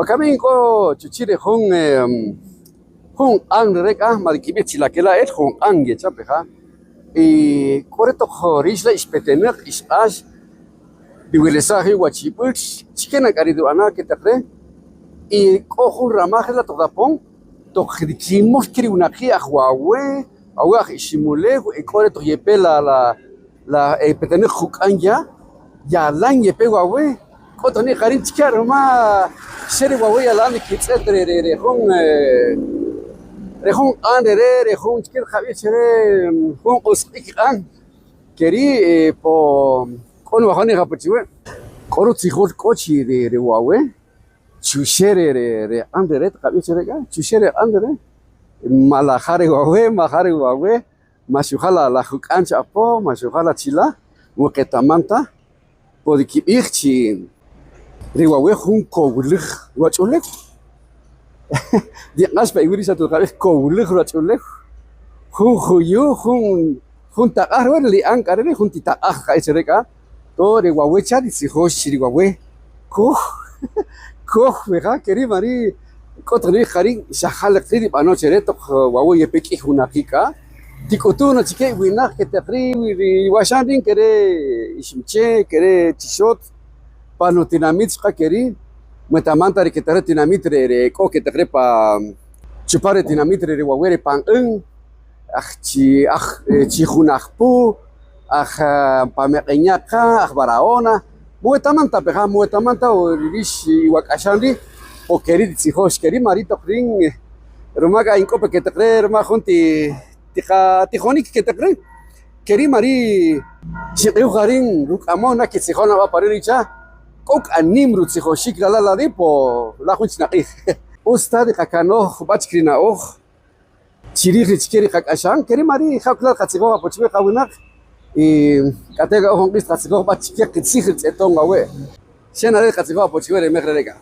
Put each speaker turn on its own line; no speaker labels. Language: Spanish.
Wakami ko chuchire hong ang reka madikibet chilakela et hong ang ye chapeja y correcto horisla ispetener isas diwelesaje wachiput chikena kariduana que te pre y cojo ramaje la todapon to khidikimos kiri unaki ahwawe awa ishimule y correcto yepe la petener hukanya ya lan yepe wawe kotoni karin chikar ma seri wawe ya lan kitsetre re rehon andere rehon chikir khabi chere hon usqik an keri po kon wahani gapachiwe koru tsikhol kochi re wawe chushere re andere khabi chere ga chushere andere malahare wawe masukhala la hukan chapo masukhala chila muqetamanta podiki irchi riwawe hun kowlich wachulek di aspa igurisa tu kale kowlich wachulek hun khuyu hun taqar li ankare hun titaqah kaisereka to riwawe chadi si hoshi riwawe ko wega keri mari kotri khari shahal qiri bano chere to wawe yepeki hunakika dikotuno chike wina que taqri washandin kere ishmche kere tishot pano tinamit keri metamanta que tare tinamit re ko que taqri pa chupare tinamit re wawere pan chi hunakpu pa meqeñaka baraona muetamanta o rish wakashandi o keri tsihosh keri marito kring rumaga inkope que taqri ruma junti tijonik que te creen keri mari shiqeu garin rukamona que se jona va pariricha kok anim rut se joshik la dipo la hunchna ustad kakano bachkrina chiri chikeri kakashan keri mari khakla khatsigo pochwe khawnak katega honqis khatsigo bachke qitsih etonga we shenare khatsigo pochwe re megrega